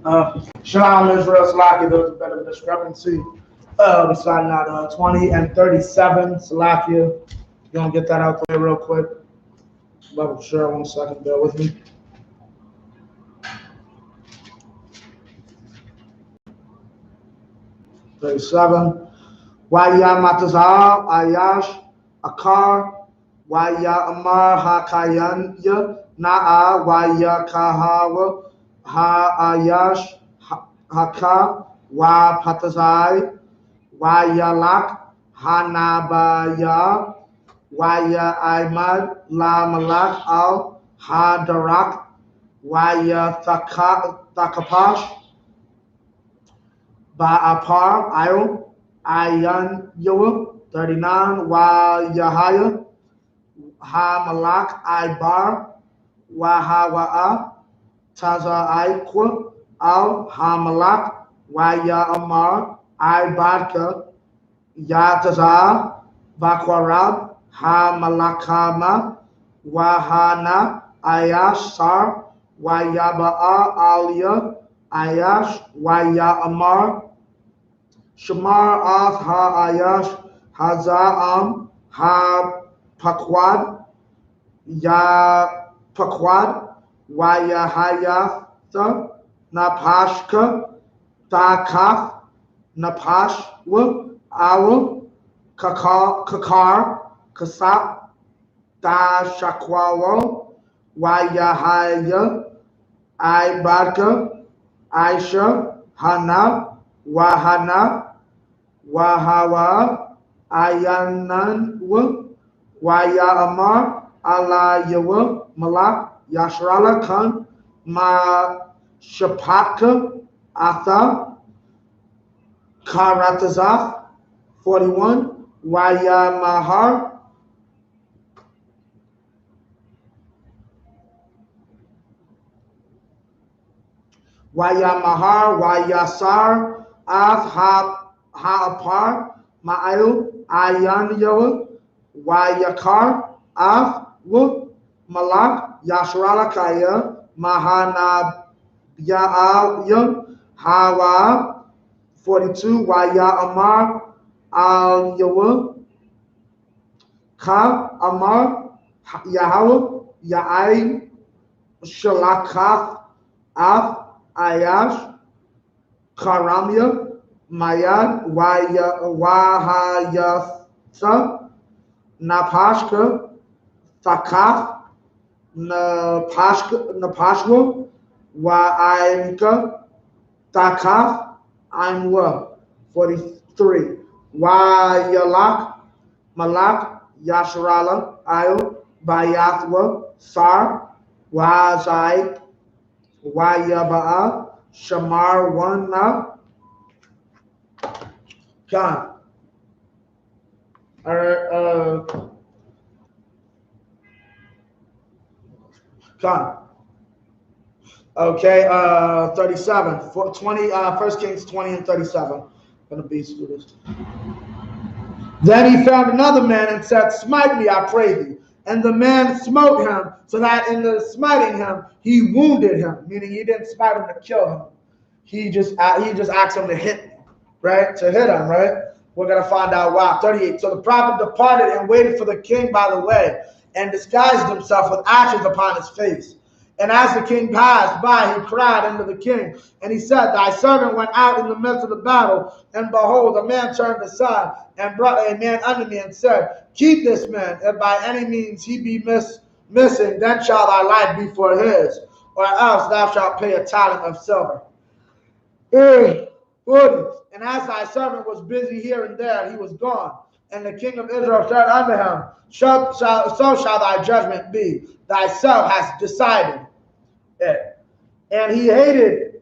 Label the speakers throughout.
Speaker 1: Shalom Israel Salakia, there was a bit of a discrepancy. We're starting at 20 and 37 Salakia. You're going to get that out the way real quick. But sure, 1 second, bear with me. $37. Waya Matazal, Ayash, Akar, Waya Amar Hakayanya, Na'a, Waya Kahawa, Ha Ayash, Haka, Wa Patazai, Waya Lak, Hanabaya, Waya Ahmad, La Malak Al, Hadarak, Waya Thakapash, Ba'apar, Io, Ayan Yoa, 39, Wa Yahaya, Ha Malak, Ibar, Wahawa'a, Taza Aikwa, Al Ha Malak, Wa Ya Amar, Ibadka, Ya Taza, Bakwarab, Ha Malakama, Wahana, Ayash Sar, Wa Yaba'a, Alia, Ayash, Wa Ya Amar, Shamar Ath Ha Ayash Haza'am Ha Pakwad Ya Pakwad Waya Hayatha Napashka Takaf Napashwa Awa Kakar Kasap Da Shakwawo Waya Haya Ibadka Aisha Hana Wahana Wahawa Ayanan Waya Amar Allah Yawa Malak Yashrala Khan Ma Shapaka Atha Karatazaf 41 Waya Mahar Waya Sar Ath Ha'apar, Ma'il, Ayan Yawa, Wayakar, Af, Wuk, Malak, Yashrala Kaya, Mahana Ya'al, Hawa, 42, Waya Amar, Al Yawa, Ka, Amar, Yahawa, Ya'ay, Shalakath, Af, Ayash, Karamya, Mayad, Wahayatha, Napashka, Thakaf, Napashwa, Wa'aimka, Thakaf, Aimwa, 43. Wayalak, Malak, Yashrala, Ayo, Bayathwa, Sar, Wazai, Wayaba'a, Shamar, Wana, Khan. Khan. Okay, 37. 20, 1 Kings 20 and 37. Gonna be through this. Then he found another man and said, Smite me, I pray thee. And the man smote him, so that in the smiting him, he wounded him, meaning he didn't smite him to kill him. He just asked him to hit me, right? To hit him, right? We're going to find out why. 38. So the prophet departed and waited for the king by the way, and disguised himself with ashes upon his face. And as the king passed by, he cried unto the king, and he said, Thy servant went out in the midst of the battle, and behold, a man turned aside, and brought a man unto me, and said, Keep this man, if by any means he be missing, then shall thy life be for his, or else thou shalt pay a talent of silver. And as thy servant was busy here and there, he was gone. And the king of Israel said unto him, So shall thy judgment be. Thyself hast decided it. And he hated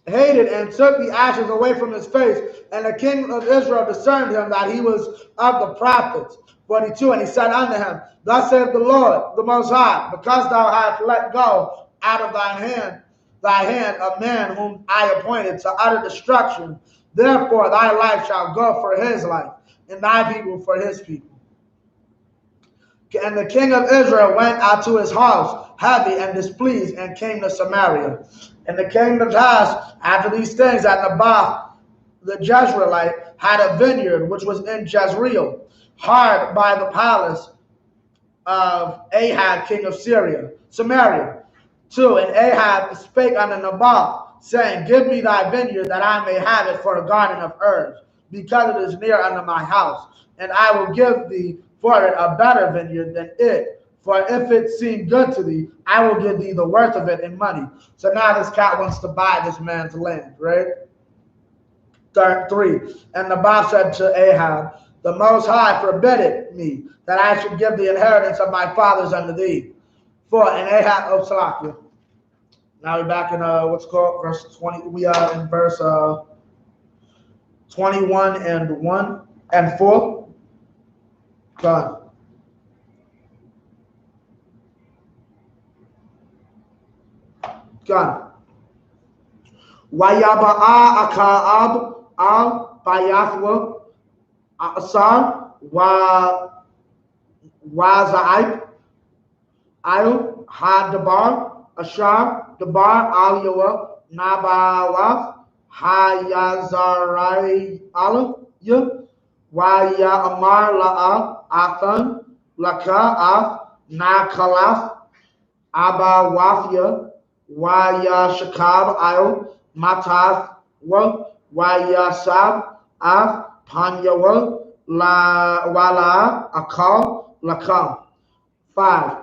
Speaker 1: and took the ashes away from his face. And the king of Israel discerned him that he was of the prophets. 42. And he said unto him, Thus saith the Lord, the Most High, because thou hast let go out of thy hand a man whom I appointed to utter destruction, therefore thy life shall go for his life, and thy people for his people. And the king of Israel went out to his house heavy and displeased, and came to Samaria. And it came to pass after these things that Naboth the Jezreelite had a vineyard which was in Jezreel, hard by the palace of Ahab king of Samaria. 2. And Ahab spake unto Naboth, saying, Give me thy vineyard, that I may have it for a garden of herbs, because it is near unto my house. And I will give thee for it a better vineyard than it. For if it seem good to thee, I will give thee the worth of it in money. So now this cat wants to buy this man's land, right? 3. And Naboth said to Ahab, The Most High forbiddeth me that I should give the inheritance of my fathers unto thee. 4. And Ahab, Salakia. Now we're back in what's called verse 20. We are in verse 21 and 1 and 4. Go on. Wayaba'a Aka'ab al Bayathwa Asar Waza'ib Al Hadabar Ashar Dabar Al Yawa Nabawath Hayazarai Al Ya Waya Amar La'a Athan Laka Af Nakalaf Abawafia Waya Shakab Al Matath Wayasab Af Panyawa La Wala Akal Lakam. 5.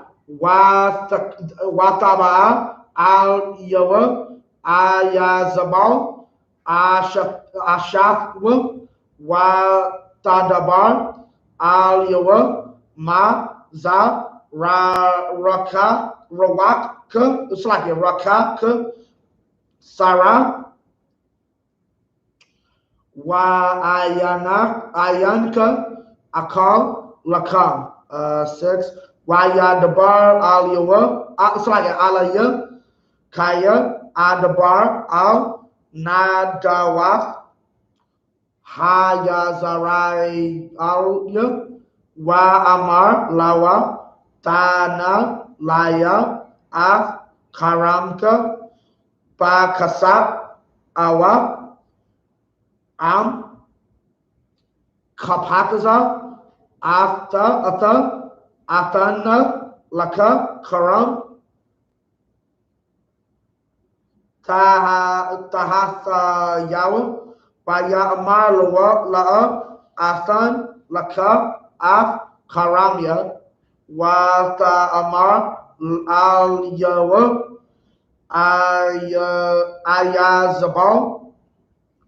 Speaker 1: Wataba Al Yawa Ayazabal Ashafwa Watadabar Al Yawa Ma Za Raka Rawaka. It's like a Raka Sarah Ayanka Akal Lakam. 6. Wayadabar Al Yawa. It's like an Alaya Kaya Adabar Al Nadawath Hayazarai Al Ya Wa Amar Lawa Tana Laya Af Karamka Bakasap Awa Am Kapataza Ata Atana Laka Karam Tahatha Yawa Baya Amar La'a Athan Laka Af Karamya Wata Amar Al Yawa Ayazabal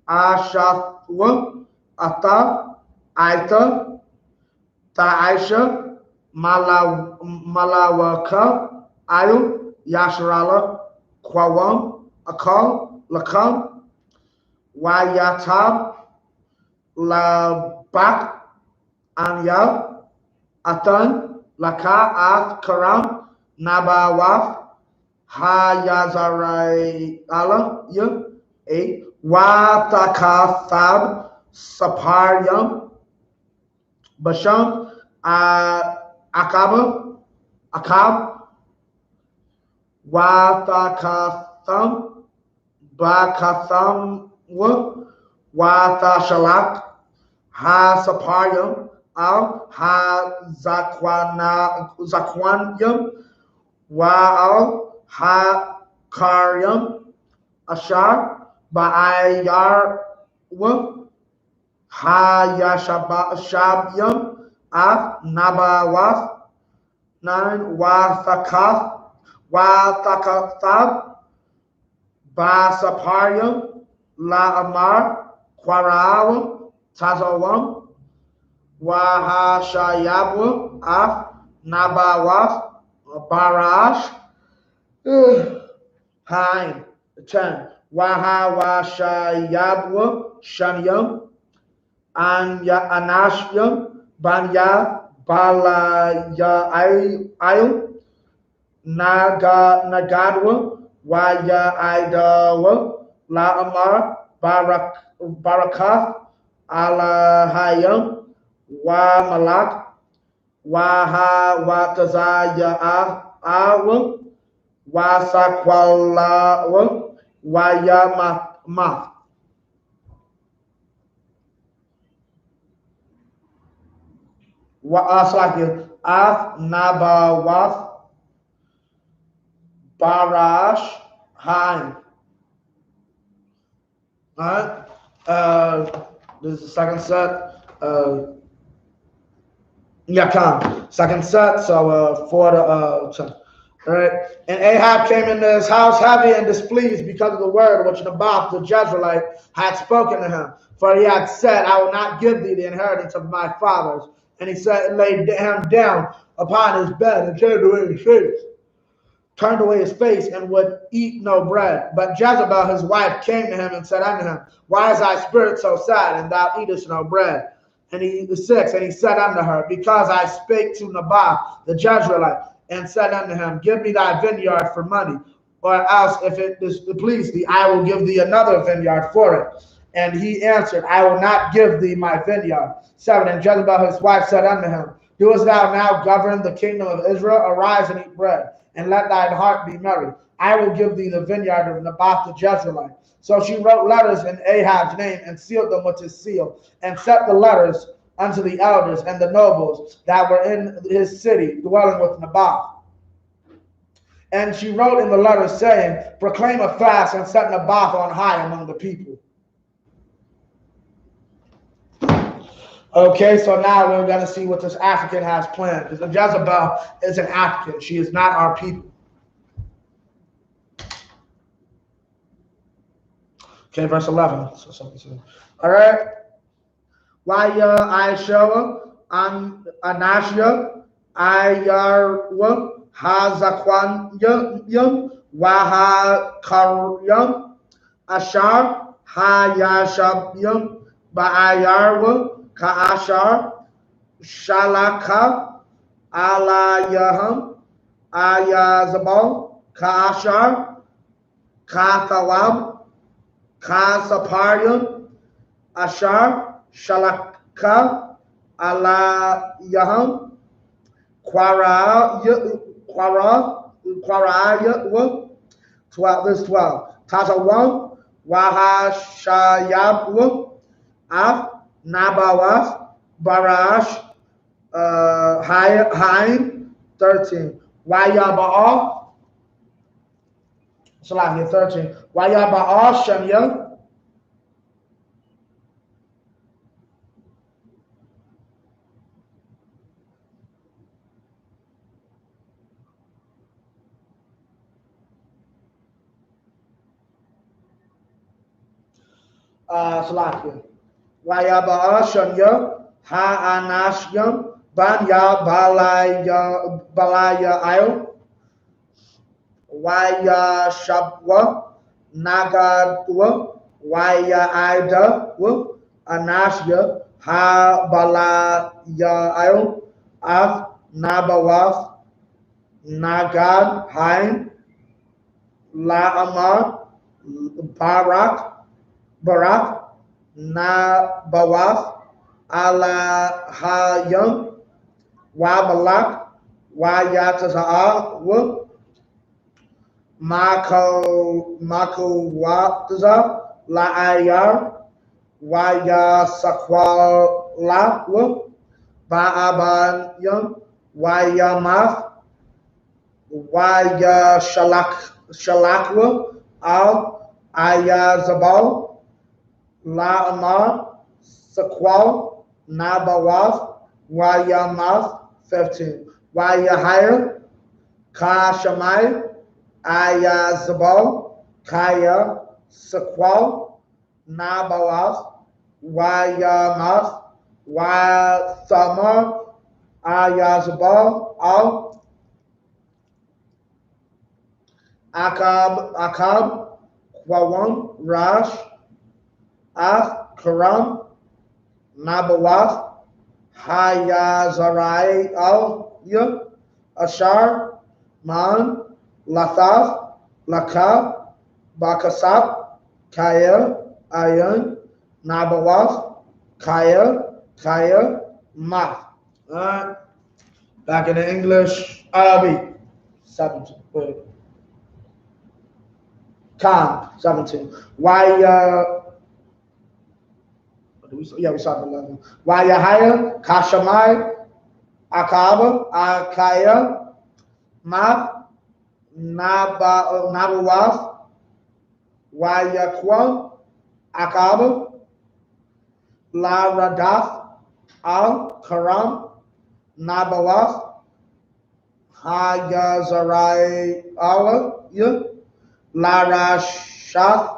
Speaker 1: Ashafwa Ata Aita Ta'aisha Malawaka Ayu Yasharala Kwawam Akal Lakam Wayatab Labak Anya Atan Laka Ath Karam Nabawaf Hayazarai Allah 8. Watakathab Saparyam Basham Akab Watakatham Bakatham Watashalak Ha Saparyam Al Ha Zakwanyam Wa'al Ha Karyam Ashar Ba'ayar Hayashabyam Af Nabawath 9. Wathakathab Basaparyam La Amar Kwarawam Tazawam Wahashayabwa Af Nabawath Barash Haim. 10. Wahawashayabwa Shanyam Anya Anashyam Banya Balaya Ayum Nagadwa Waya Idawa La Amar Barakath Alahayam Wa Malak Wahawatazaya Wasakwala Wayama Wa'aslaki Ath Nabawath Barash Haim. Alright. This is the second set. Second set. So for the Right. And Ahab came into his house heavy and displeased because of the word which Naboth the Jezreelite had spoken to him. For he had said, I will not give thee the inheritance of my fathers. And he said, laid him down upon his bed and turned away his face, and would eat no bread. But Jezebel his wife came to him and said unto him, Why is thy spirit so sad, and thou eatest no bread? And he said unto her, Because I spake to Naboth the Jezreelite, and said unto him, Give me thy vineyard for money, or else if it please thee, I will give thee another vineyard for it. And he answered, I will not give thee my vineyard. 7. And Jezebel his wife said unto him, Doest thou now govern the kingdom of Israel? Arise and eat bread, and let thine heart be merry. I will give thee the vineyard of Naboth the Jezreelite. So she wrote letters in Ahab's name, and sealed them with his seal, and set the letters unto the elders and the nobles that were in his city, dwelling with Naboth. And she wrote in the letters, saying, Proclaim a fast, and set Naboth on high among the people. Okay, so now we're going to see what this African has planned. Because Jezebel is an African. She is not our people. Okay, verse 11. All right. I.S.U.P.K, Anashia, Ayarwa, Hazakwanyam, Wahakaryam, Ashar, Hayashabyam, Ba'ayarwa, Ka'ashar, Shalaka, Alayaham, Ayazabal, Ka'ashar, Kathawam, Kasaparyam, Ashar, Shalaka, Alayaham, Kwaraya, 12, verse 12. Tatawam, Wahashayabwa, Af, Nabawath, Barash, Haim, 13. Wayaba'ah, Salahi, 13. Wayaba'ah, Shemya, Salahi. Wayaba'ah, Shemya, Ha'anashyam, Banya, Balaya, Ayo, Waya Shabwa, Nagadwa, Waya Ida, Anashya, Ha Balaya Ayo, Af Nabawath, Nagad, Haim, La'amar, Barak, Nabawath, Alahayam, Wabalak, Wayataza'ah, Makawataza, La'ayar, Wayasakwala, Ba'abanyam, Wayamath, Wayashalakwa, Al Ayazabal, La'amar, Sakwal, Nabawath, Wayamath, 15. Wayahir, Kashamai, Ayazabal, Kaya, Sakwal, Nabawath, Wayamath, Wathamar, Ayazabal, Al Akab, Kwawam, Rash, Ath, Karam, Nabawath, Hayazarai, Al Ashar, Man, Lathath, Lakab, Bakasap, Kaya, Ayan, Nabawath, Kaya, Math. Alright. Back in the English, wait, 17. Wait. Khan, 17. Yeah, we started 11. YAHANNA, Kashamai, Akaba, Akaya, Mab, Nabawas, Yakwa, Akaba, La Radaf, Al Karam, Nabawas, Hayazarai Awa, La Rashath,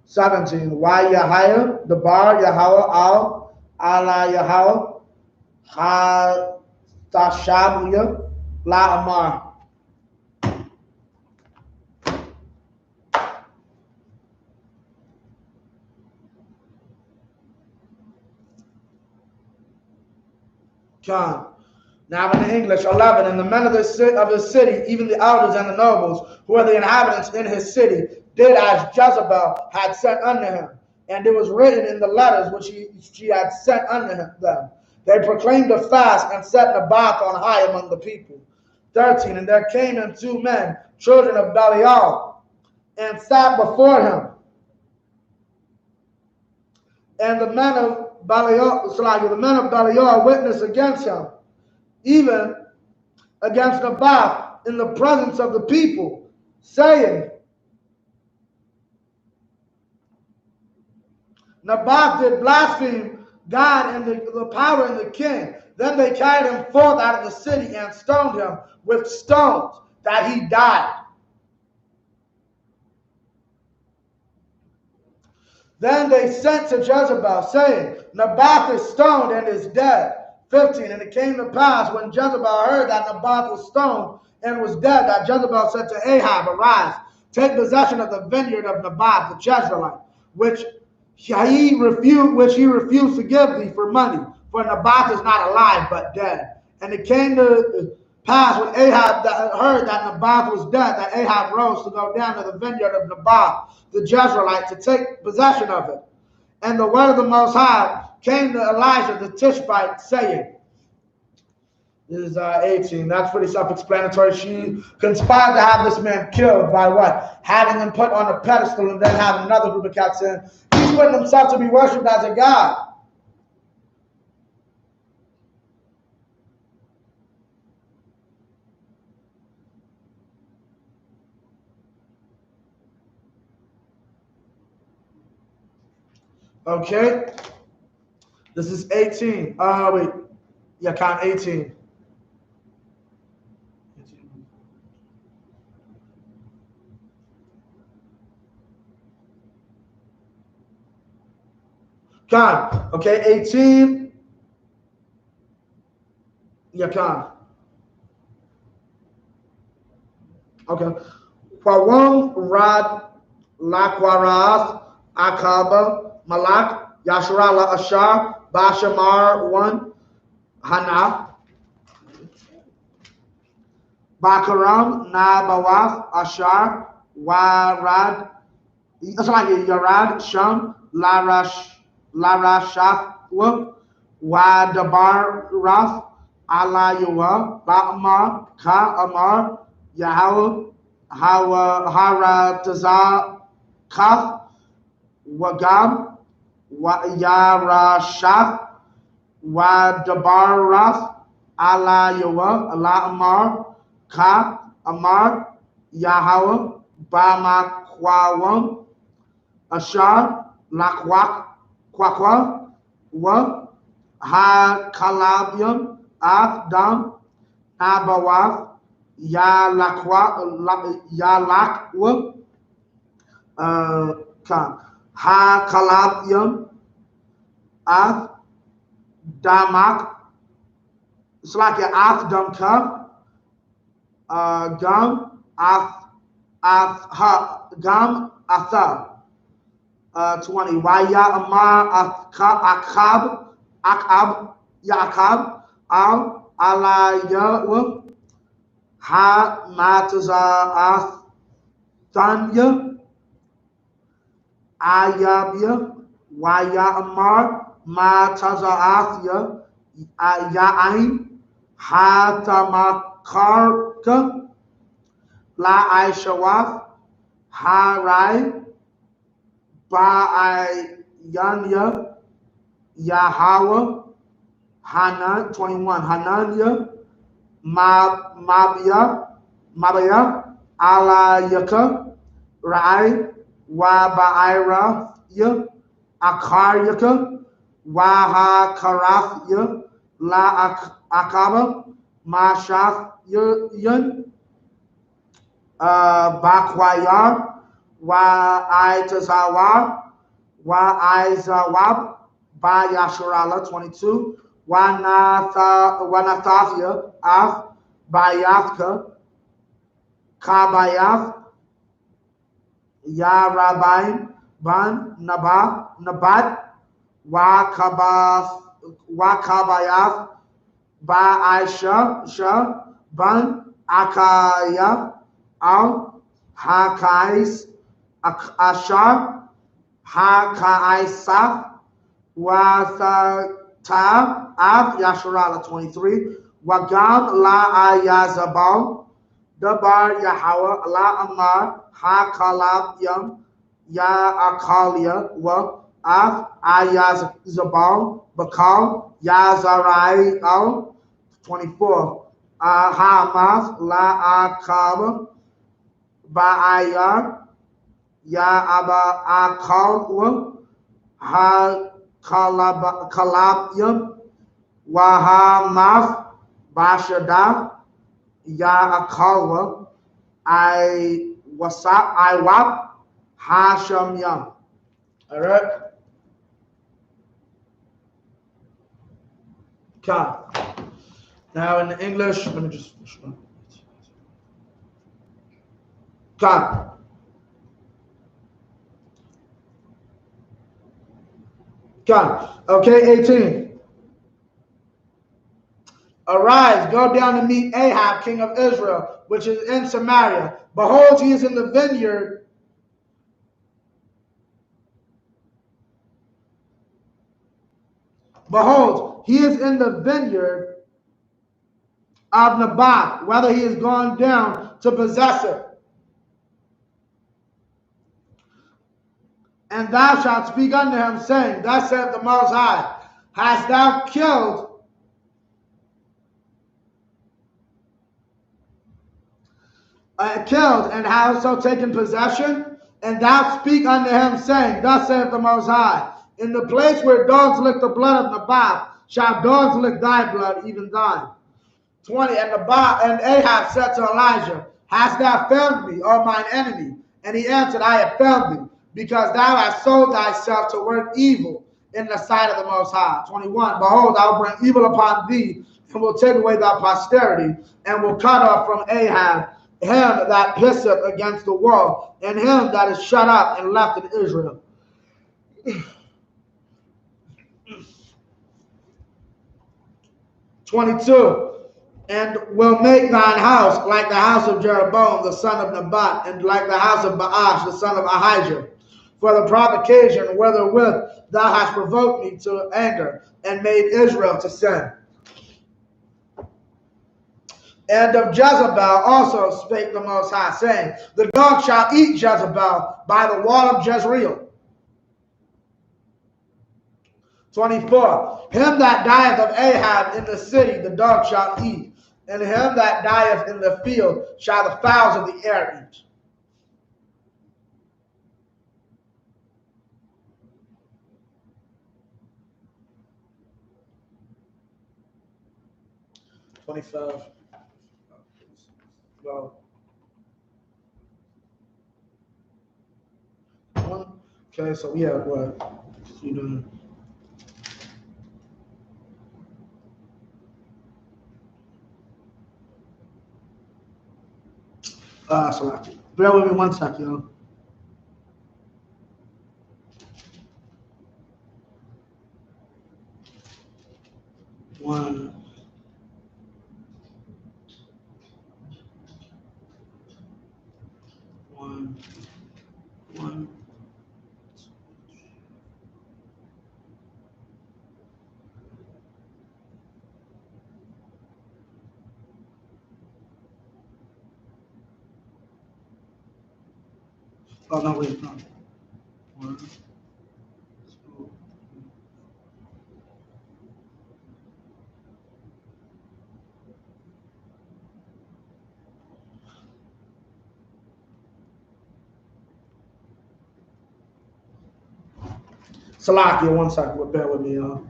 Speaker 1: 17. Yahaya, the bar, Yahweh, Al, Allah, Yahweh, Ha Tashabuya, La Amar. John. Now in the English, 11. And the men of the city, even the elders and the nobles, who are the inhabitants in his city, did as Jezebel had sent unto him. And it was written in the letters which she had sent unto them. They proclaimed a fast and set Naboth on high among the people. 13. And there came in 2 men, children of Belial, and sat before him. And the men of Belial witnessed against him, even against Naboth in the presence of the people, saying, Naboth did blaspheme God and the power and the king. Then they carried him forth out of the city and stoned him with stones, that he died. Then they sent to Jezebel, saying, Naboth is stoned and is dead. 15. And it came to pass, when Jezebel heard that Naboth was stoned and was dead, that Jezebel said to Ahab, Arise, take possession of the vineyard of Naboth the Jezreelite, which he refused to give thee for money, for Naboth is not alive but dead. And it came to pass, when Ahab heard that Naboth was dead, that Ahab rose to go down to the vineyard of Naboth the Jezreelite to take possession of it. And the word of the Most High came to Elijah the Tishbite, saying, this is 18. That's pretty self-explanatory. She conspired to have this man killed by what? Having him put on a pedestal and then having another group of cats in. He's putting himself to be worshipped as a god. Okay. This is 18. Wait. Yeah, count 18. Khan. Okay, 18. Yeah, Khan. Okay. Pawang Rad Lakwaras Akaba Malak Yashrala Ashar Bashamar 1 Hana Bakaram Nabawath Ashar Warad. That's like Yarad Sham Larashafwa Wadabar Raf Alayawa Ba'amar Ka Amar Yahweh Haratazah Kaf Wagam Yarashaf Wadabaraf Alayawa Amar Ka Amar Yahweh Bamakwawam Ashar Lakwak Kwakwa Wa Ha Kalabium Afdam Abawaf Yalakwa Ha Kalabium Af Damak. It's like an Afdam cup. Gum Gum Athab. 20. Waya Amar Akab Yakab Al Alaya Ha Mataza Athanya Ayabya Waya Amar Mataza Athya Ya'ain Hatamakarka, La Aishawaf, Harai, Ba'ayanya, Yahweh, Hanan, 21, Hananya, Mabaya, Alayaka, Rai, Wabaira, Akaryaka, Wahakarathya, La Akaba, Mashaf Yun, Bakwayar, Wa Izawab, Ba Yasharala, 22, Wanathafia, Af, Bayathka, Kabayath, Yarabaim, Ban, Nabat, Wakabayath, Ba Aisha, Ban, Akaya, Al, Hakais, Ashar, Hakaisaf, Wathata, Av, Yasharala, 23, Wagam, La Ayazabal, Dabar, Yahweh, La Amar, Hakalab, Yam, Ya Akalia, Wa, Af, Ayazabal, Bakal, Yazarai, Al, 24, Hamath, La Akaba, Ba'ayar, Ya Aba Akal, Ha Kalabyam, Wahamath, Bashada, Ya Akalwa, I.W.A.P, Hasham Yam. All right. Okay. Now in the English, let me just. Okay. Okay, 18. Arise, go down to meet Ahab, king of Israel, which is in Samaria. Behold, he is in the vineyard. Behold, he is in the vineyard of Naboth, whether he is gone down to possess it. And thou shalt speak unto him, saying, Thus saith the Most High, hast thou killed and hast so taken possession? And thou speak unto him, saying, Thus saith the Most High, in the place where dogs lick the blood of Naboth, shall dogs lick thy blood, even thine. 20, and Ahab said to Elijah, Hast thou found me, O mine enemy? And he answered, I have found thee, because thou hast sold thyself to work evil in the sight of the Most High. 21, behold, I will bring evil upon thee, and will take away thy posterity, and will cut off from Ahab him that pisseth against the wall, and him that is shut up and left in Israel. 22, and will make thine house like the house of Jeroboam the son of Nebat, and like the house of Baash the son of Ahijah, for the provocation wherewith thou hast provoked me to anger, and made Israel to sin. And of Jezebel also spake the Most High, saying, The dog shall eat Jezebel by the wall of Jezreel. 24, him that dieth of Ahab in the city the dog shall eat, and him that dieth in the field shall the fowls of the air eat. 25. Well, okay, so we have what? You know. So bear with me 1 second, y'all. One. Oh, no, wait, no. 1, 2. Salakia, 1 second. Bear with me, y'all.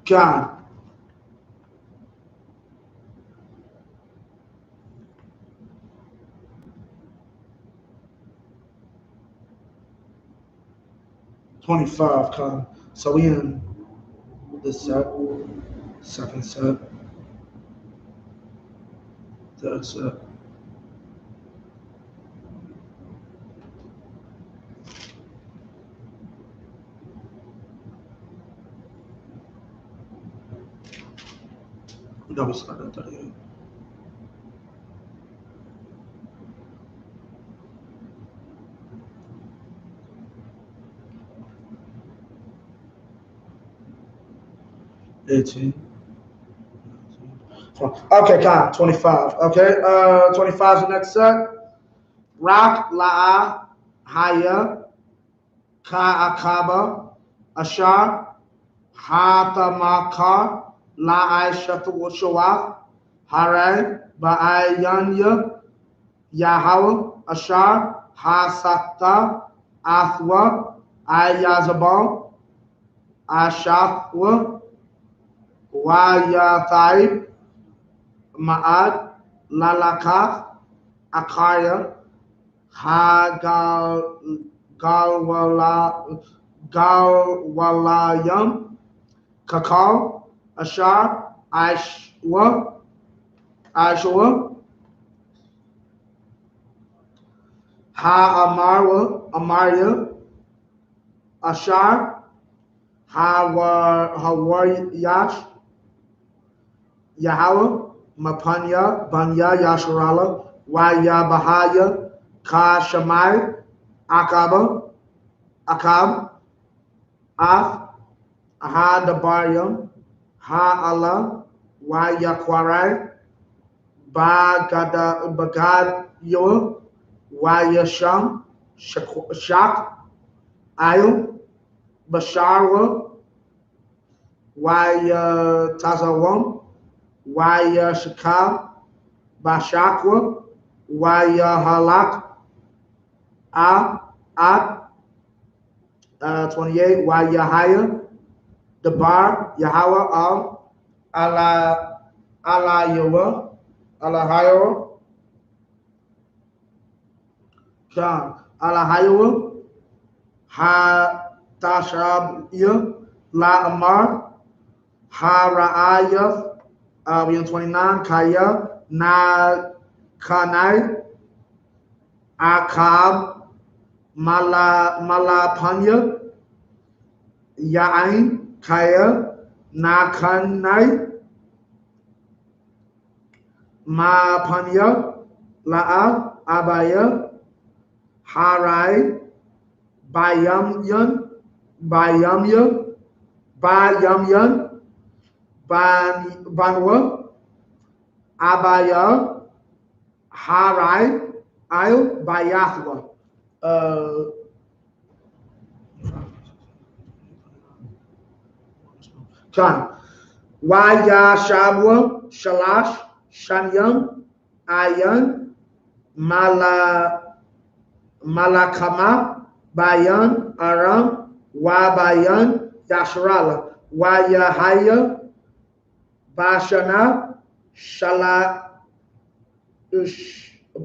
Speaker 1: God. $25 come. So we in this set, second set, third set. Double start at 38. $18. Okay, Kyle, 25. Okay, 25 is the next set. Rak La'a Haya Ka'akaba Ashar Hatamakar La'ai Shatuwa Hare Ba'ayanya Yahweh Ashar Hasakta Athwa Ayazabal Ashafwa Wayataib Ma'ad Lalakaf Akaya Galwalayam Kakal Ashar Ishwa Amarya Ashar Hawaryash Yahweh Mapanya Banya Yasharala Waya Bahaya Ka Shamai Akab Af Ahadabaryam Ha Allah Waya Bagad Yo Wayasham Shak Ayum Basharwa Tazawam Shakab Bashakwa Halak At 28 Yahaya Dabar Yahweh Alayawa Alahayawa Khan Alahayawa Ha Tashabya La Amar Ha Ra'ayaf we on 29 Kaya Na Kanai Akab Malapanya Ya'ain Kaya Na Kanai Ma Panya La'a Abaya Harai Bayamyan Banwa Abaya Harai Ail Bayathwa. Khan Waya Shabwa Shalash Shanyam Ayan Malakama Bayan Aram Wabayan Yasharala Wayahaya Bashana Shala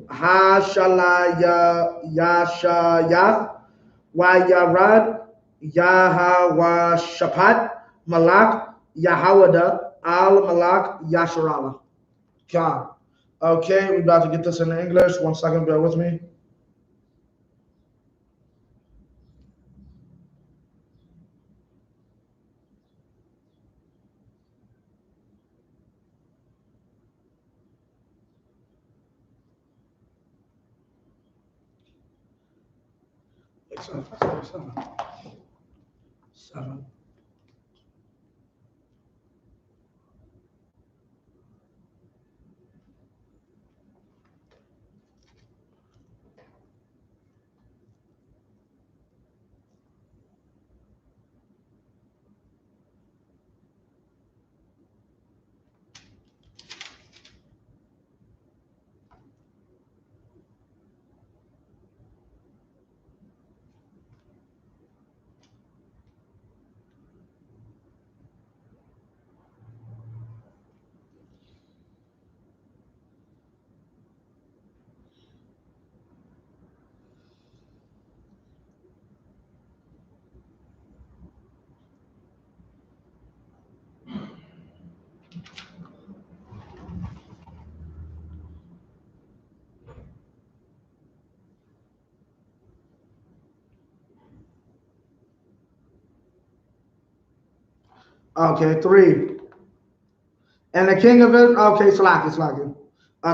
Speaker 1: Hashalaya Yashayah Wayarad Yahawashapat Malak Yahawada Al Malak Yasharala. Okay, we're about to get this in English. 1 second, bear with me. Seven. Okay, 3. And the king of Israel, okay, slacking.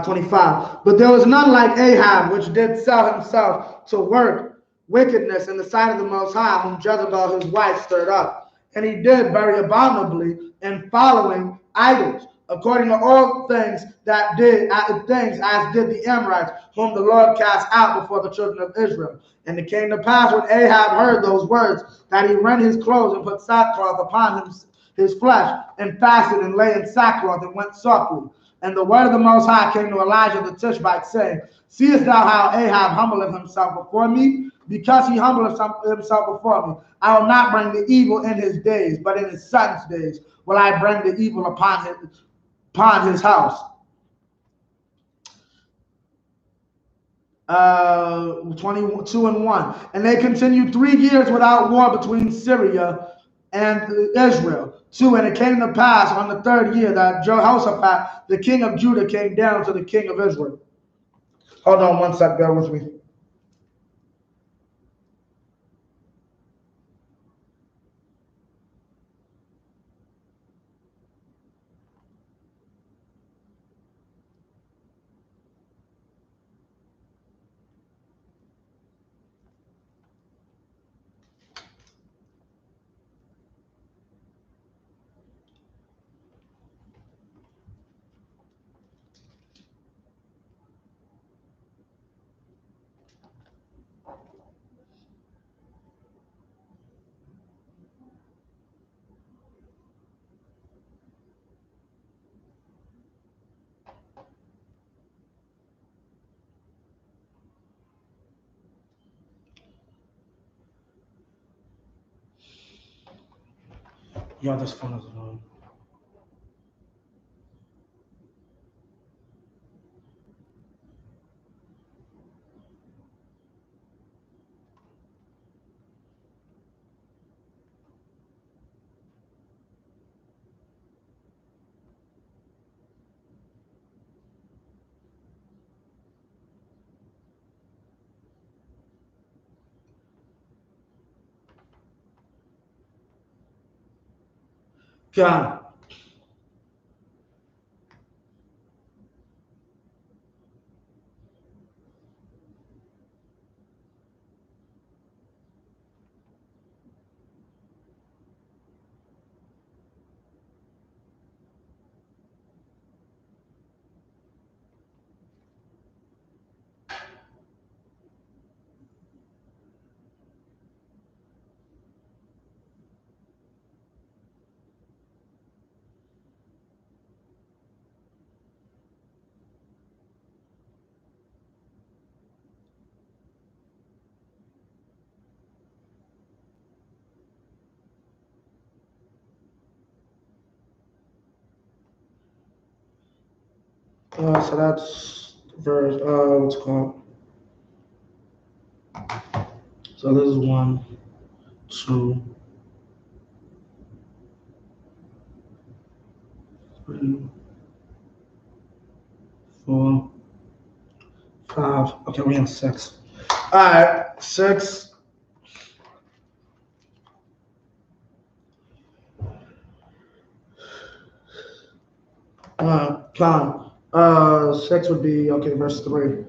Speaker 1: 25. But there was none like Ahab, which did sell himself to work wickedness in the sight of the Most High, whom Jezebel his wife stirred up. And he did very abominably in following idols, according to all things things as did the Amorites, whom the Lord cast out before the children of Israel. And it came to pass when Ahab heard those words, that he rent his clothes and put sackcloth upon his flesh, and fasted and lay in sackcloth and went softly. And the word of the Most High came to Elijah the Tishbite, saying, Seest thou how Ahab humbleth himself before me? Because he humbleth himself before me, I will not bring the evil in his days, but in his son's days will I bring the evil upon his house. 22 and 1. And they continued 3 years without war between Syria and Israel. 2. And it came to pass on the 3rd year that Jehoshaphat, the king of Judah, came down to the king of Israel. Hold on one sec, bear with me. Yeah, this phone is on. God. So that's verse, what's it called? So this is 1, 2, 3, 4, 5. Okay, we have 6. All right, 6. Con. 6 would be, okay, verse 3.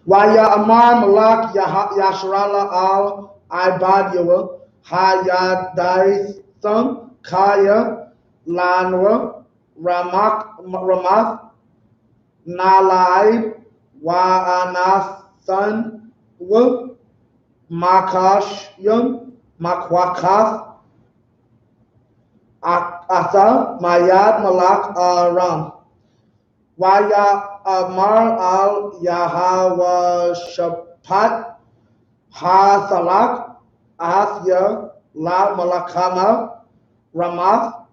Speaker 1: Amar Malak Yasharala al Ibadiwa Hayadaitham Kaya Lanra Ramath Nalai Anathan Makashyam Makwakath Atha Mayad Malak Aram Amar al Yahawashapat Hathalak Athya La Malakama Ramath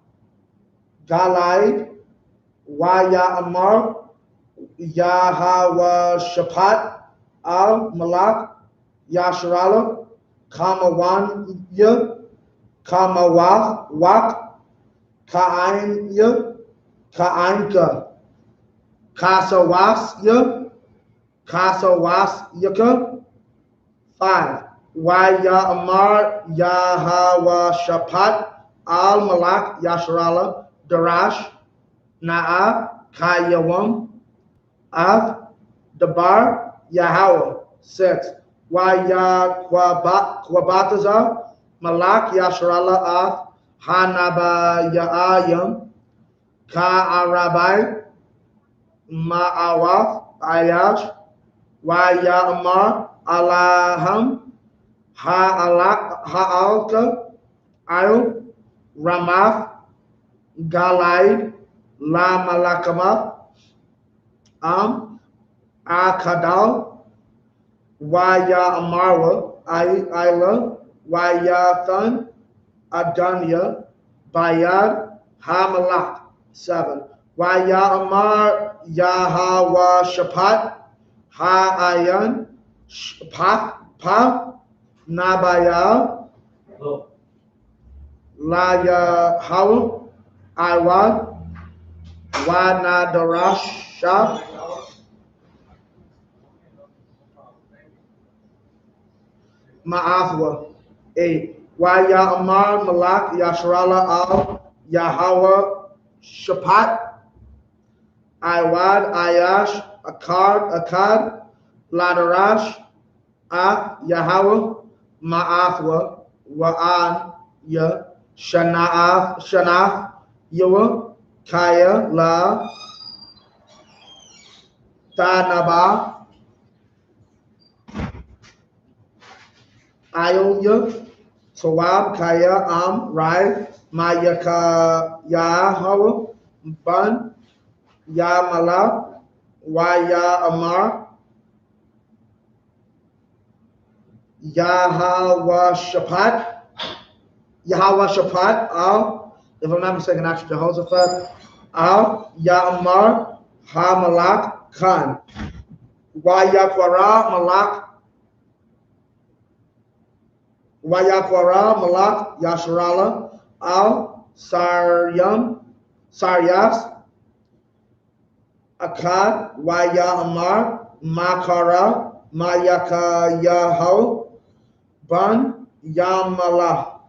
Speaker 1: Galaid Amar Yahawashapat al Malak Yasharala Kamawanya Kamawath Wak Kaanya Kaanka Kasawasyaka 5. Ya'amar Yahawashapat al-Malak Yasharala Darash Na'ab Kayawam Av Dabar Yahweh 6. Kwabatazar Malak Yasharala Av Hanaba Ya'ayam Ka'arabai Ma'awaf Ayash Ya'amar Alaham Ha'alka Ayo Ramath Galaid La Malakama Akadal Ya'amarwa Ayla Ya'athan Adanya Bayad Hamalak 7. Ya'amar Yahawashapat Ha'ayan Pa Nabaya La Yahawah Iwad Wanadarasha Ma'athwa 8. Ya'amar Malak Yasharala al Yahawah Shapat Iwad Ayash Akkad Ladarash Yahawah Ma'athwa Wa'an Ya Shanaf Yawa Kaya La Tanaba Ayoya Tawab Kaya Rai Mayaka Yahawah Ban Yamala Ya'amar Yahawashapat al, if I'm not mistaken, actually Jehoshaphat al Ya'amar HaMalak Khan Yakwara Malak Yasharala al Saryas Akkad Ya'amar Makara Mayaka Yahal Ban Yamala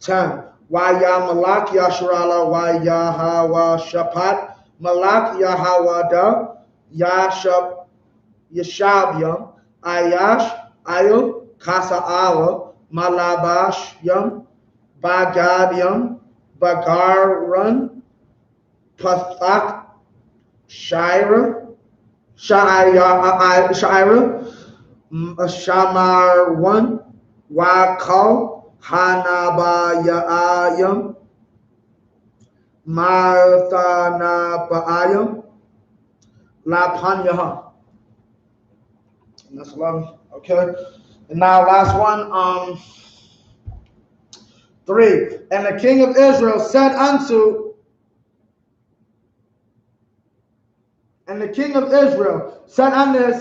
Speaker 1: 10. Yamalak Yasharala Yahawashapat Malak Yahawada Yashabyam Ayash Ayul Kasa'ala Malabashyam Bagadyam Bagaran Pathak Shaira Shamarwan Wakal Hanabayayam Marthanabayam Lapanyaham. That's 11. Okay. And now last one, 3. And the king of Israel said unto his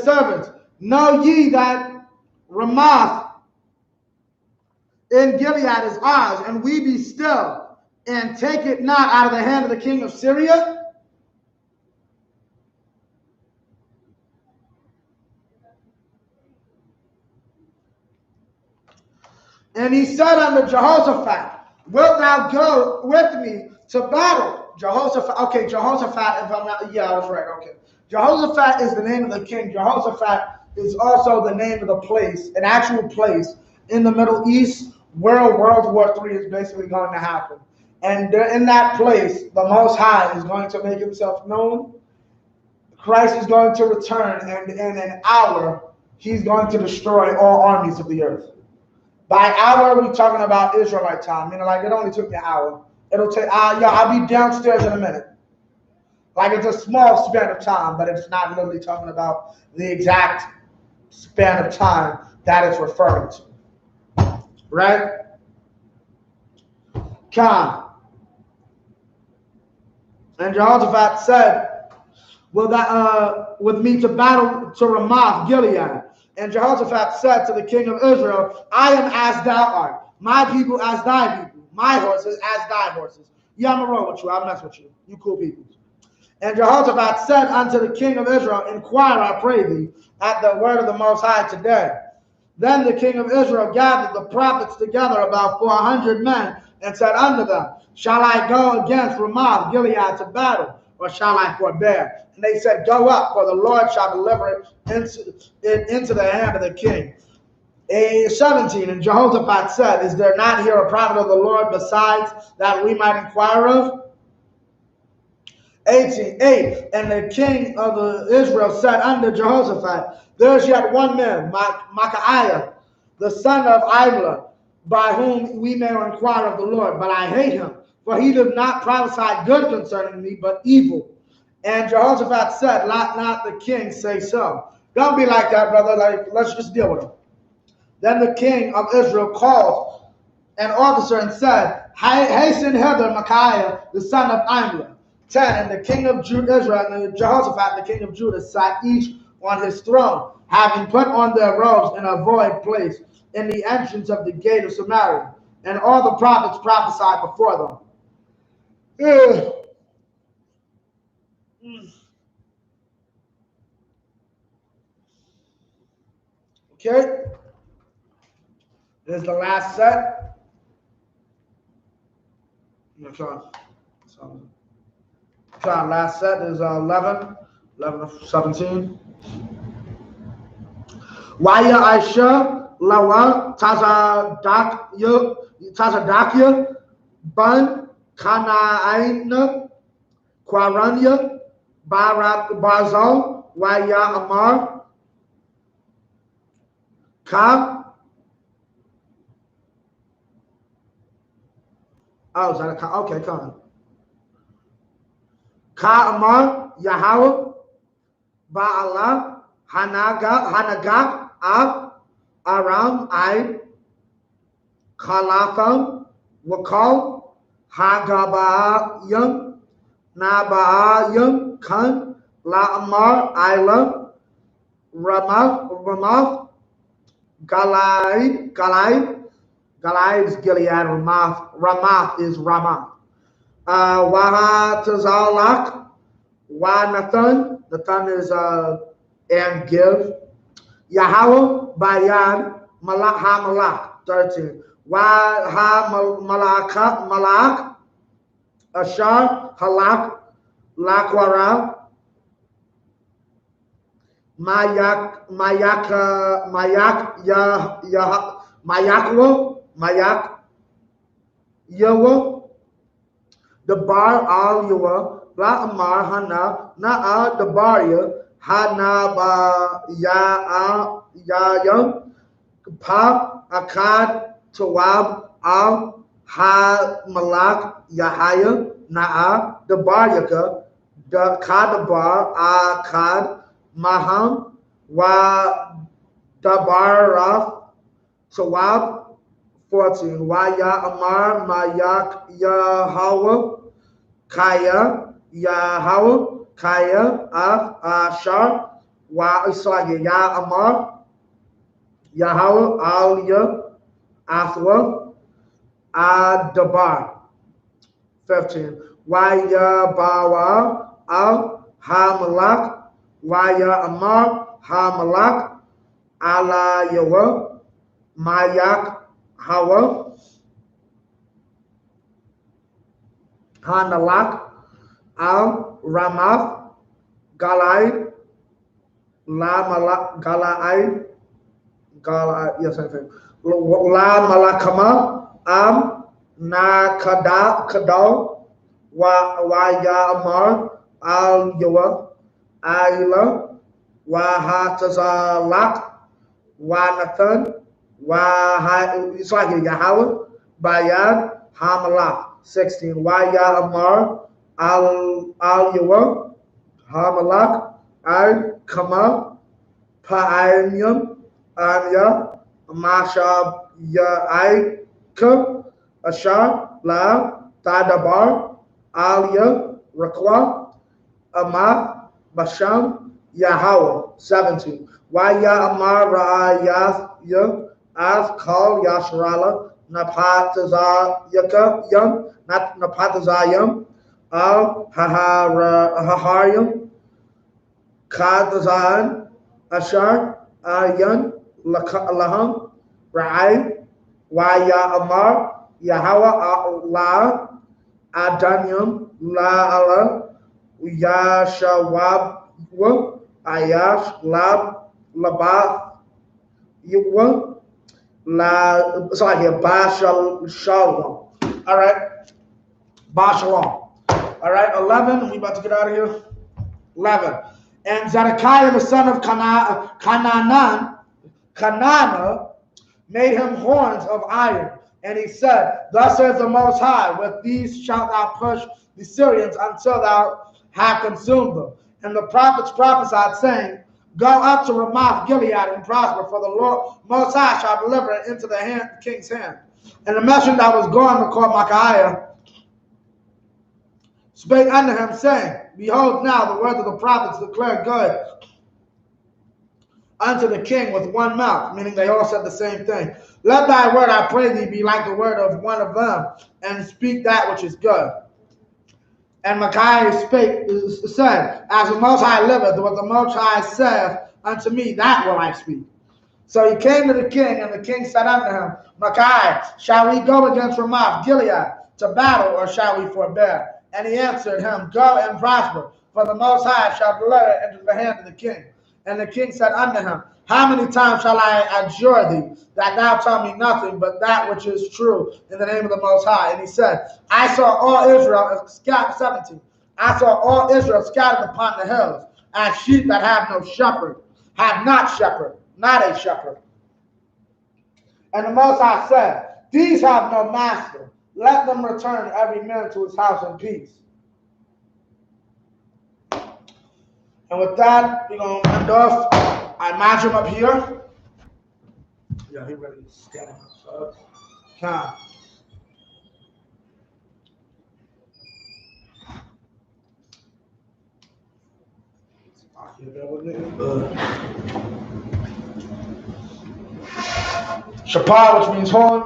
Speaker 1: servants, know ye that Ramoth in Gilead is ours, and we be still, and take it not out of the hand of the king of Syria? And he said unto Jehoshaphat, wilt thou go with me to battle? Jehoshaphat, okay, Jehoshaphat, if I'm not, yeah, I was right, okay. Jehoshaphat is the name of the king. Jehoshaphat is also the name of the place, an actual place in the Middle East where World War III is basically going to happen. And in that place, the Most High is going to make himself known. Christ is going to return, and in an hour, he's going to destroy all armies of the earth. By hour, we're talking about Israelite time. Meaning, like, it only took me an hour. It'll take, I'll be downstairs in a minute. Like, it's a small span of time, but it's not literally talking about the exact span of time that it's referring to. Right? Khan. And Jehoshaphat said, will that with me to battle to Ramoth Gilead? And Jehoshaphat said to the king of Israel, I am as thou art, my people as thy people, my horses as thy horses. Yeah, I'm gonna roll with you. I'll mess with you. You cool people. And Jehoshaphat said unto the king of Israel, inquire, I pray thee, at the word of the Most High today. Then the king of Israel gathered the prophets together, about 400 men, and said unto them, Shall I go against Ramoth Gilead to battle, or shall I forbear? And they said, Go up, for the Lord shall deliver it into the hand of the king. 17, and Jehoshaphat said, Is there not here a prophet of the Lord besides that we might inquire of? 18, and the king of Israel said unto Jehoshaphat, There is yet one man, Micaiah, the son of Imlah, by whom we may inquire of the Lord, but I hate him, for he did not prophesy good concerning me, but evil. And Jehoshaphat said, Let not the king say so. Don't be like that, brother. Let's just deal with him. Then the king of Israel called an officer and said, Hasten hither Micaiah, the son of Imlah. 10, and the king of Israel and Jehoshaphat, the king of Judah, sat each on his throne, having put on their robes in a void place in the entrance of the gate of Samaria. And all the prophets prophesied before them. Okay. This is the last set. Last set is 11 of 17. I.S.U.P.K lawa tazadakya ban kanaina kwaranya barzal YAHANNA ka. Oh, is that a ka? Okay, come on. Ka Amar Yahweh Ba'ala Hanagak Ab Aram I Kalatham Wakal Hagabayam Nabayam Kan La Amar Ilam Ramath Galaid is Gilead, Ramath is Ramath. Wahatazalak, Wanathan, Nathan is and give. Yahweh Bayad Hamalak, 13. Malak, Ashar, Halak, Lakwara, Mayak, Yawa, the bar al Yawa, La Amar Hana, Na'a, the Barya, Hana ba Yayam, Pa, Akad, Tawab, Al, Ha Malak, Yahaya, Na'a, the Baryaka, the Kadabar, Akad, Maham, Wa Dabaraf, Tawab, 14. Waya Amar Mayak Yahweh Kaya Yahweh Kaya Af Ashar Wa Isagi Ya Amar Yahweh Alya Athwa Adabar. 15. Waya Bawa Al Hamalak Waya Amar Hamalak Ala Yawa Mayak Hawa Hanalak Al Ramath Galai La Malak Galai yes, I think La Malakama Am Na Kadal Waya Amar Al Yawa Ayla Wahatazalak Wanathan it's like Yahweh Bayad Hamalak. 16. Waya Amar Al Yawa Hamalak Al Kama Pa'ayam Anya Mashab Ya'ika Ashar La Tadabar Alya Rakwa Ama Basham Yahweh. 17. Waya Amar Ra'ayah As Kal Yashrala Napatazayam not Napatazayam Al Haharyam Kadazan Ashar Ayan lahum, Ra'ai, Ya'amar, Yahweh La, Adanyam, La'ala, Yashawab, Ayash, Lab, Labath, Yuwa, La, sorry here, Ba Shalom. All right, Ba Shalom. All right, 11, we about to get out of here. 11. And Zedekiah, the son of Canaan, made him horns of iron. And he said, thus says the Most High, with these shalt thou push the Syrians until thou have consumed them. And the prophets prophesied, saying, go up to Ramoth Gilead and prosper, for the Lord Most High shall deliver it into the king's hand. And the messenger that was going to call Micaiah spake unto him, saying, behold, now the words of the prophets declare good unto the king with one mouth, meaning they all said the same thing. Let thy word, I pray thee, be like the word of one of them, and speak that which is good. And Micaiah said, as the Most High liveth, what the Most High saith unto me, that will I speak. So he came to the king, and the king said unto him, Micaiah, shall we go against Ramoth Gilead to battle, or shall we forbear? And he answered him, go and prosper, for the Most High shall deliver it into the hand of the king. And the king said unto him, how many times shall I adjure thee, that thou tell me nothing but that which is true in the name of the Most High? And he said, I saw all Israel scattered, 17. I saw all Israel scattered upon the hills, as sheep that have no shepherd, have not shepherd, not a shepherd. And the Most High said, these have no master. Let them return every man to his house in peace. And with that, we're going to end off. I match him up here. Yeah, he ready to stand up. So, time. Shapar, which means horn.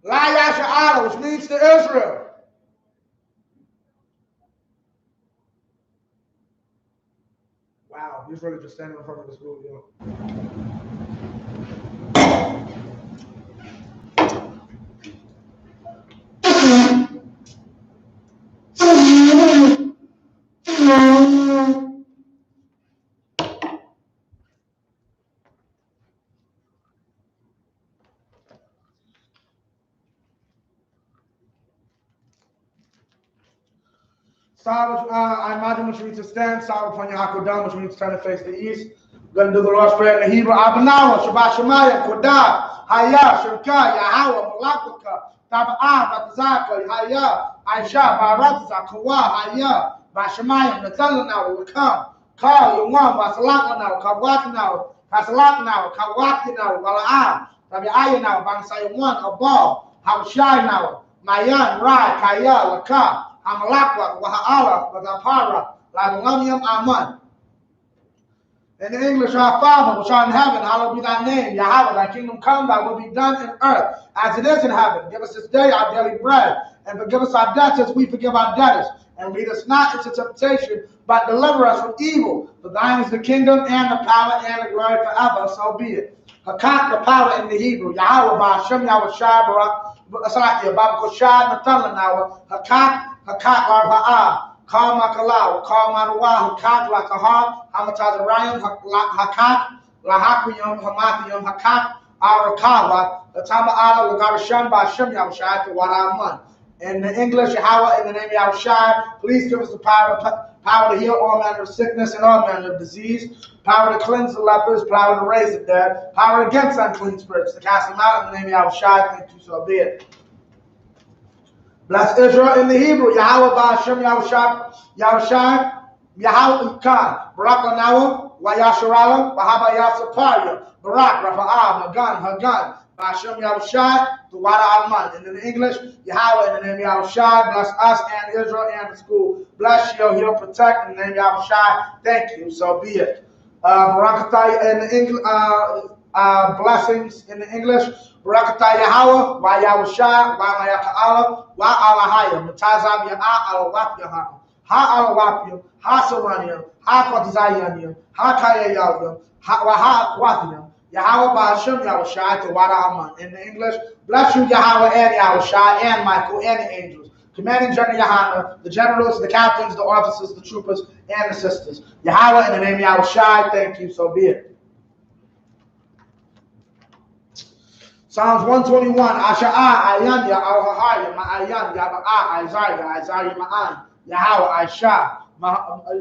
Speaker 1: YAHANNA, which means to Israel. Wow, he's really just standing in front of this movie. Sabbath, I imagine which means to stand. Sabbath upon your Hakodam, which means to turn and face the east. We're going to do the Lord's Prayer in the Hebrew. Abanawa, Shabbat Shemaya, Kodah, Haya, Shirka, Yahweh, Malakaka, Taba'ah, Batazaka, Haya, Aisha, Baratza, Kawa, Haya, Bashemaya, Natalanawa, Lakam, Kal, Yawam, Basalakanawa, Kawakanawa, Kasalakanawa, Kawakinawa, Wala'ah, Tabi'ayanawa, Bansayawan, Abal, Hawashayanawa, Mayan, Rai, Kaya, Lakam, Hamalakwa, Waha'ala, Wadapara, Ladulamyam Aman. In English, our Father, which art in heaven, hallowed be thy name. Yahweh, thy kingdom come, thy will be done in earth, as it is in heaven. Give us this day our daily bread, and forgive us our debts as we forgive our debtors. And lead us not into temptation, but deliver us from evil. For thine is the kingdom, and the power, and the glory forever, so be it. Hakat, the power in the Hebrew. Yahweh, Ba'ashem, Yahweh, Shai, Barak, Salakia, Babakoshad, Natalanawa, Hakat, Hakat, Arba'ah. Kal Makalau, Kal Madawa, Hakat, Lakahar, Hamatazarayim, Hakat, Lahakuyum, Hamathiyum, Hakat, Arakawa, the Tama'ala, Lagarasham, Bashim Yahushai, to Wadaman. In the English, Yahweh, in the name of Yahushai, please give us the power to heal all manner of sickness and all manner of disease, power to cleanse the lepers, power to raise the dead, power against unclean spirits, to cast them out in the name of Yahushai. Thank you, so be it. Bless Israel in the Hebrew. Yahweh Ba'ashem Yahushai, Yahweh Khan, Barak Lanawa, Wayasharalam, Bahaba Yasaparia, Barak, Rafa'ah, Magan, Hagan, Ba'ashem Yahushai, the Wada Aman. And in English, Yahweh, in the name of Yahushai, bless us and Israel and the school. Bless you, he'll protect. In the name of Yahushai, thank you. So be it. Barakatah in the English, blessings in the English. Barakatah Yahweh, wa Yahushai, wa Mayaka'ala, wa Alahaya, Matazam Ya'a Alawap Yahanna. Ha Alawapim, Ha Saranium, Ha Kwatizayanium, Ha Kayayalium, Ha Kwathium. Yahweh Ba'ashem Yahushai to Wada Aman. In the English, bless you, Yahweh and Yahushai and Michael and the angels. Commanding General Yahanna, the generals, the captains, the officers, the troopers, and the sisters. Yahweh, in the name of Yahushai, thank you, so be it. Psalms 121, Asha'a, Ayanya, Al-Hahaya, Ma'ayan, Yaba'a, Isaiah, Ma'an, Yahweh,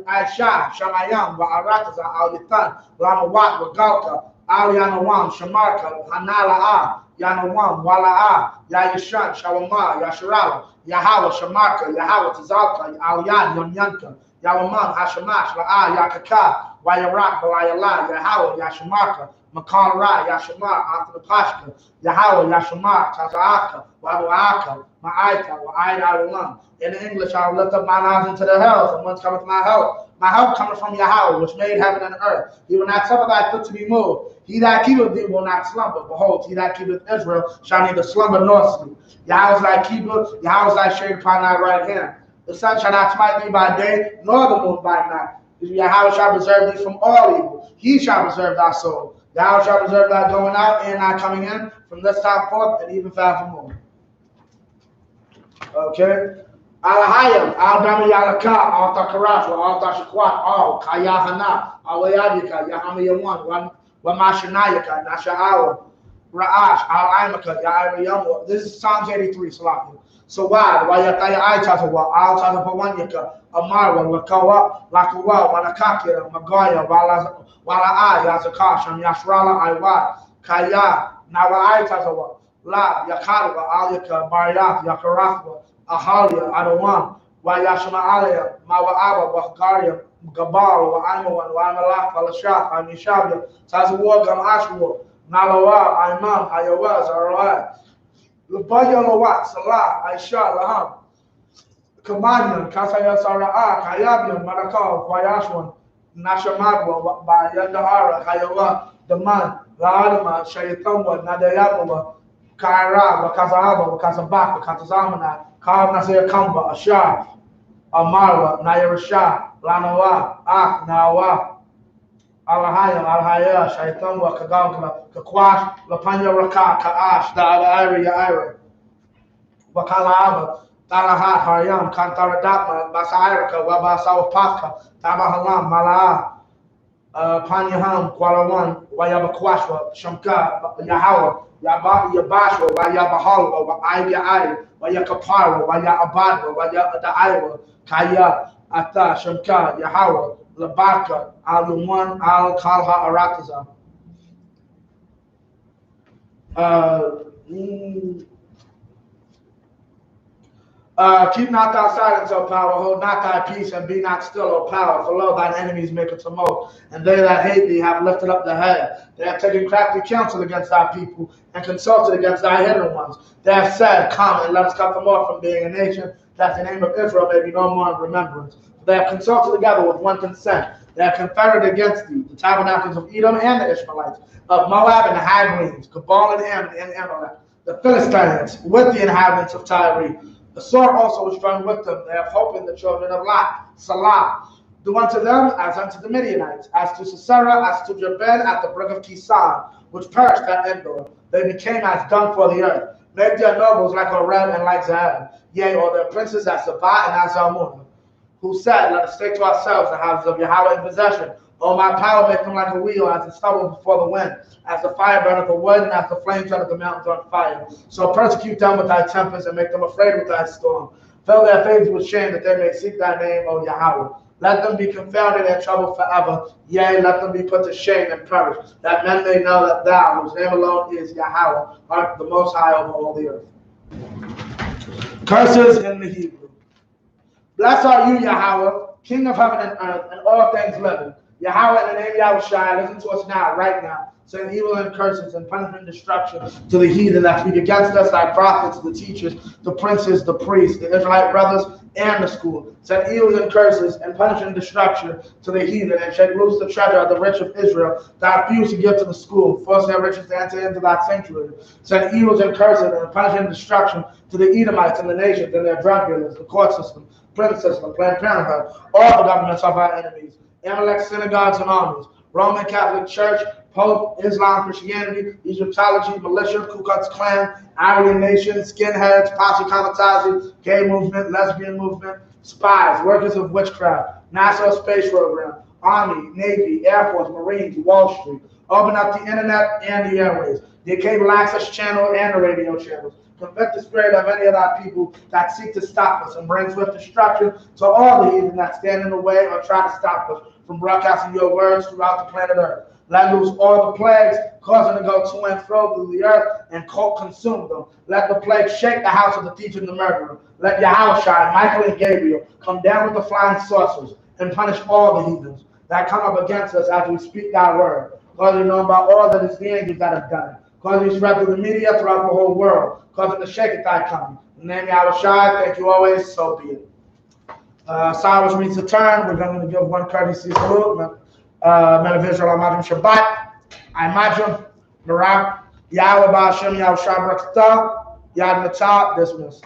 Speaker 1: Aisha, Shamayam, Wa'arataza, Al-Yithan, Lamawat, Wagalka, Al-Yanawam, Shamarka, Hanala'a, Yanawam, Wala'a, Yayishan, Shawama, Yasharala, Yahweh, Shamarka, Yahweh, Tazalka, Al-Yan, Yamyanka, Yawaman, Hashamash, La'a, Yakaka, Wayarak, Wayala, Yahweh, Yashamarka, Makara, Yashamar, after the Pashka, Yahweh, Yashamar, Taza'aka, Wabu'aka, Ma'aita, Wa'aida Arulam. In English, I will lift up mine eyes into the hills, and whence cometh my help? My help cometh from Yahweh, which made heaven and earth. He will not suffer thy foot to be moved. He that keepeth thee will not slumber. Behold, he that keepeth Israel shall neither slumber nor sleep. Yahweh is thy keeper, Yahweh is thy shade upon thy right hand. The sun shall not smite thee by day, nor the moon by night. Yahweh shall preserve thee from all evil. He shall preserve thy soul. Thou shalt preserve thy going out and thy coming in from this time forth and even forevermore. Okay. Alahayam, Al-Dami Yalaka, Al-Takaraj, Al-Tashakwat, Al-Kayahana, Al-Wayadika, Yahamayawan, Wamashanayaka, Nasha'awa, Ra'ash, Al-Aimaka, Ya'irayamu. This is Psalms 83, Salafi. So why? Wayataya Aitazawa, Al-Tazapawanyaka, Amarwa, Lakawa, Lakawa, Wanakakira, Magaya, Wala'a, Yazaka, Sham Yashrala, Iwa, Kaya, Nawa Aitazawa, La, Yakarawa, Alika, Mariath, Yakarathwa, Ahalia, Adawam, Wayashama Alia, Mawa'aba, Wahgaria, Gabal, Wa'amawan, Wa'amalak, Alashaf, Amishabia, Tazawar, Gam Ashwar, Nalawa, Imam, Ayawaz, Arai, Lubaya Lawat, Salah, Aisha, Laham, Kamanian, Kasaya Sara'a, Kayabian, Manakal, Wayashwan, Nashamadwa, Bayandahara, Kayawa, Daman, La'adama, Shayatamwa, Nadayamawa, Kaira, Wakazahaba, Wakazabak, Wakazamana, Kal Nasir Kamba, Ashar, Amarwa, Nayarasha, Lanawa, Ak, Nawa, Alahayam, Alhaya, Shaitamwa, Kagangla, Kakwash, Lapanya Raka, Kaash, Da'ala Ira, Wakalaaba, Talahat, Haryam, Kantaradakma, Basairaka, Wabasawapaka, Tabahalam, Mala'a, Panyaham, Kualawan, Wayabakwashwa, Shamka, Yahawa, Yabashwa, Wayabahalwa, Wayai, Wayakapara, Wayabadwa, Wayadaiwa, Kaya, Ata, Shamka, Yahawa, Labaka, Al-Yuman, Al-Kalha, Arataza. Keep not thy silence, O power, hold not thy peace, and be not still, O power, for lo, thine enemies make a tumult, and they that hate thee have lifted up the head. They have taken crafty counsel against thy people, and consulted against thy hidden ones. They have said, come, and let us cut them off from being a nation, that the name of Israel may be no more in remembrance. For they have consulted together with one consent. They have conferred against thee, the tabernacles of Edom and the Ishmaelites, of Moab and the Hagrims, Cabal and Ammon and Amalek, the Philistines, with the inhabitants of Tyre. The sword also was drawn with them. They have hope in the children of Lot. Salah. Do unto them as unto the Midianites, as to Sisera, as to Jabin at the brook of Kisan, which perished at Endor. They became as dung for the earth. Make their nobles like Oreb and like Zahab, yea, or their princes as Sabbath and as Zalmunna, who said, let us take to ourselves the houses of Yahweh in possession. O my power, make them like a wheel, as the stubble before the wind, as the fire burneth the wood, and as the flame turneth the mountains on fire. So persecute them with thy tempest, and make them afraid with thy storm. Fill their faces with shame, that they may seek thy name, O Yahweh. Let them be confounded and troubled forever. Yea, let them be put to shame and perish, that men may know that thou, whose name alone is Yahweh, art the most high over all the earth. Curses in the Hebrew. Blessed are you, Yahweh, King of heaven and earth, and all things living. Yahweh, in the name of Yahushua, listen to us now, right now. send evil and curses and punishment and destruction to the heathen that speak against us, thy prophets, the teachers, the princes, the priests, the Israelite brothers, and the school. Send evils and curses and punishment and destruction to the heathen, and shake loose the treasure of the rich of Israel, that refuse to give to the school, force their riches to enter into thy sanctuary. Send evils and curses and punishment and destruction to the Edomites and the nations and their drug dealers, the court system, prison system, Planned Parenthood, all the governments of our enemies, Amalek synagogues and armies, Roman Catholic Church, Pope, Islam, Christianity, Egyptology, militia, Ku Klux Klan, Aryan Nation, skinheads, posse comitazi, gay movement, lesbian movement, spies, workers of witchcraft, NASA space program, Army, Navy, Air Force, Marines, Wall Street. Open up the internet and the airways, the cable access channel and the radio channels. Convict the spirit of any of our people that seek to stop us and bring swift destruction to all the heathen that stand in the way or try to stop us from broadcasting your words throughout the planet Earth. Let loose all the plagues, cause them to go to and fro through the earth and consume them. Let the plague shake the house of the thief and the murderer. Let Yahushua, Michael, and Gabriel come down with the flying sorcerers and punish all the heathens that come up against us as we speak thy word. Cause you know about all that is the angels that have done it. Cause you spread through the media throughout the whole world. Cause it to shake at thy coming. In the name of Yahushua, thank you always, so be it. Cyrus reads the turn. We're going to give one courtesy salute. Men of Israel, Imagine Shabbat, Imagine, Barak, Yahweh Ba'ashem, Yahushua Barakatah, Yad Natah, dismissed.